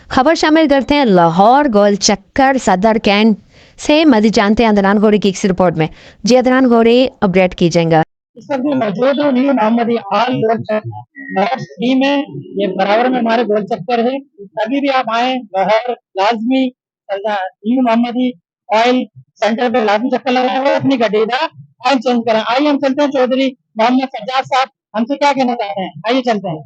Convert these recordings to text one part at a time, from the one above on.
खबर शामिल करते हैं लाहौर गोल चक्कर सदर कैंट से। मजीद जानते हैं अदनान गौरी की इस रिपोर्ट में। जी अदनान गौरी, अपडेट कीजिएगा। इस वक्त मौजूद हूँ न्यू मोहम्मदी आल गोल चक्कर में, ये बराबर में हमारे गोल चक्कर है। अभी भी आप आए लाहौर लाजमी न्यू मोहम्मदी ऑयल सेंटर पे लाजमी चक्कर लगाए हुए, अपनी गाड़ी का ऑयल चेंज करें। आइए हम चलते हैं चौधरी मोहम्मद सज्जाद साहब हमसे क्या कहना चाहते हैं, आइए चलते हैं।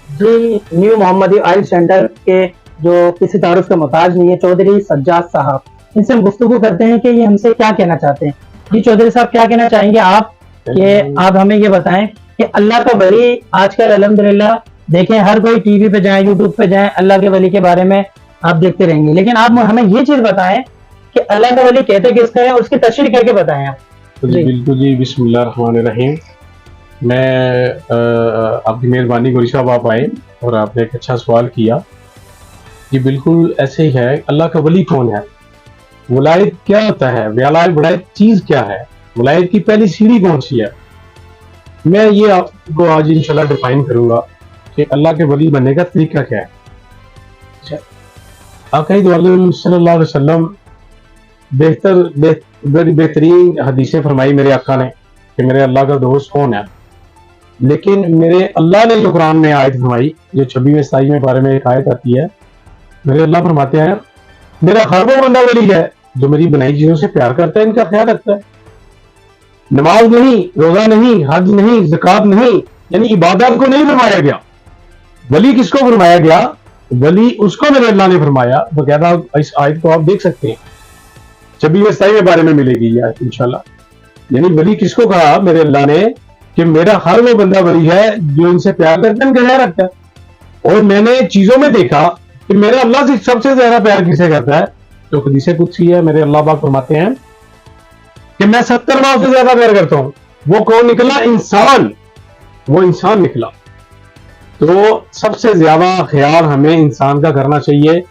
जी, न्यू मोहम्मदी ऑयल सेंटर के जो किसी तारुफ के मोहताज नहीं है, चौधरी सज्जाद साहब, इनसे हम गुफ्तगू करते हैं कि ये हमसे क्या कहना चाहते हैं। जी चौधरी साहब, क्या कहना चाहेंगे आप कि आप हमें ये बताएं कि अल्लाह का वली आजकल अल्हम्दुलिल्लाह देखें, हर कोई टीवी पे जाए, यूट्यूब पे जाए, अल्लाह के वली के बारे में आप देखते रहेंगे, लेकिन आप हमें ये चीज बताएं कि अल्लाह का वली कहते किसका है और उसकी तशरीह करके बताएं आप। जी बिल्कुल जी, बिस्मिल्लाहिर्रहमानिर्रहीम। मैं आपकी मेहरबानी गोरी साहब, आप आए और आपने एक अच्छा सवाल किया। जी बिल्कुल ऐसे ही है। अल्लाह का वली कौन है, वलायत क्या होता है, वलायत चीज क्या है, वलायत की पहली सीढ़ी कौन सी है, मैं ये आपको आज इंशाल्लाह डिफाइन करूंगा कि अल्लाह के वली बनने का तरीका क्या है। आका सल्लल्लाहु अलैहि वसल्लम बेहतरीन हदीसें फरमाई मेरे आका ने कि मेरे अल्लाह का दोस्त कौन है। लेकिन मेरे अल्लाह ने जो कुरान में आयत फरमाई, जो 26वें बारे में एक आयत आती है, मेरे अल्लाह फरमाते हैं मेरा हर वो बंदा वली है जो मेरी बनाई चीजों से प्यार करता है, इनका ख्याल रखता है। नमाज नहीं, रोजा नहीं, हज नहीं, ज़कात नहीं, यानी इबादत को नहीं फरमाया गया। वली किसको फरमाया गया, वली उसको मेरे अल्लाह ने फरमाया। बकायदा इस आयत को आप देख सकते हैं, 26वें बारे में मिलेगी ये आयत इंशाल्लाह। यानी वली किसको कहा मेरे अल्लाह ने कि मेरा हर वो बंदा वली है जो इनसे प्यार करता है, इनका ख्याल रखता है। और मैंने चीजों में देखा कि मेरे अल्लाह से सबसे ज्यादा प्यार किसे करता है, तो हदीस कुदसी है, मेरे अल्लाह पाक फरमाते हैं कि मैं 70 माह से ज्यादा प्यार करता हूं। वो कौन निकला, इंसान, वो इंसान निकला। तो सबसे ज्यादा ख्याल हमें इंसान का करना चाहिए।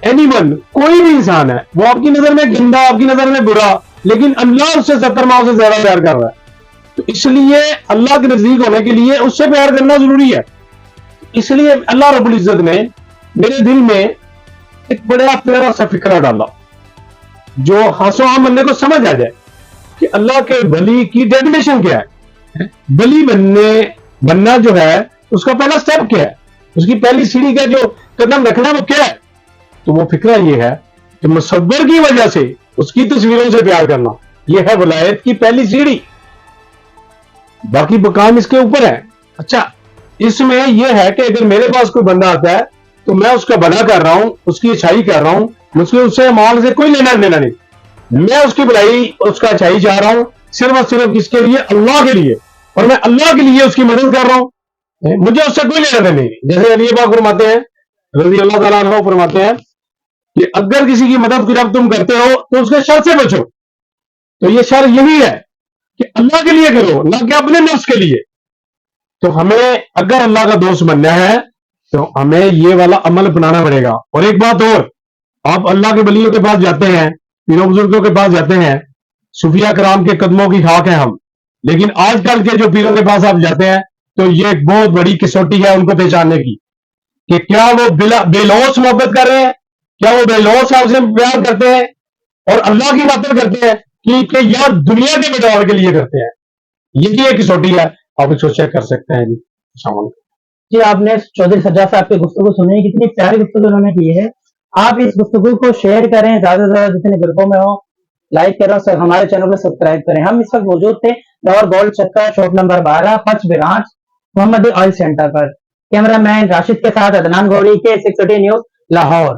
एनीवन, कोई भी इंसान है, वो आपकी नजर में गंदा, आपकी नजर में बुरा, लेकिन अल्लाह उससे 70 माह से ज्यादा प्यार कर रहा है। तो इसलिए अल्लाह के नजदीक होने के लिए उससे प्यार करना जरूरी है। इसलिए अल्लाह रब्बुल इज्जत ने मेरे दिल में एक बड़ा प्यारा सा फिक्रा डाला जो हासो आम बंदे को समझ आ जाए कि अल्लाह के वली की डेफिनेशन क्या है, वली बनना जो है उसका पहला स्टेप क्या है, उसकी पहली सीढ़ी का जो कदम रखना वो क्या है। तो वो फिक्रा ये है कि मुसव्विर की वजह से उसकी तस्वीरों से प्यार करना, यह है वलायत की पहली सीढ़ी। बाकी मकाम इसके ऊपर है। अच्छा, इसमें यह है कि अगर मेरे पास कोई बंदा आता है तो मैं उसका भला कर रहा हूं, उसकी अच्छाई कर रहा हूं, मुझसे उससे माल से कोई लेना देना नहीं, मैं उसकी भलाई, उसका अच्छाई चाह रहा हूं सिर्फ और सिर्फ किसके लिए, अल्लाह के लिए, और मैं अल्लाह के लिए उसकी मदद कर रहा हूं, मुझे उससे कोई लेना देना नहीं। जैसे अली पाक फरमाते हैं, रज़ी अल्लाह तआला अन्हु फरमाते हैं कि अगर किसी की मदद जब तुम करते हो तो उसके शर से बचो। तो ये शर यही है कि अल्लाह के लिए करो, ना कि अपने नफ्स के लिए। तो हमें अगर अल्लाह का दोस्त बनना है तो हमें ये वाला अमल अपनाना पड़ेगा। और एक बात और, आप अल्लाह के वलियों के पास जाते हैं, पीरों बुजुर्गों के पास जाते हैं, सूफिया कराम के कदमों की खाक है हम, लेकिन आजकल के जो पीरों के पास आप जाते हैं तो ये एक बहुत बड़ी कसौटी है उनको पहचानने की कि क्या वो बेलौस मोहब्बत कर रहे हैं, क्या वो बेलौस आपसे प्यार करते हैं और अल्लाह की बातें करते हैं कि या दुनिया के बचाव के लिए करते हैं। ये एक कसौटी है, आप इसको चेक कर सकते हैं। जी, आपने चौधरी सज्जाद साहब की गुफ्तगू सुनी, कितनी प्यारी गुफ्तगू उन्होंने की है। आप इस गुफ्तगू को शेयर करें, ज्यादा से ज्यादा जितने ग्रुपों में हो, लाइक करें, सर हमारे चैनल को सब्सक्राइब करें। हम इस वक्त मौजूद थे लाहौर गोल चक्कर शॉप नंबर 12 5 ब्रांच मोहम्मदी ऑयल सेंटर पर। कैमरामैन राशिद के साथ अदनान गौरी के 6 न्यूज लाहौर।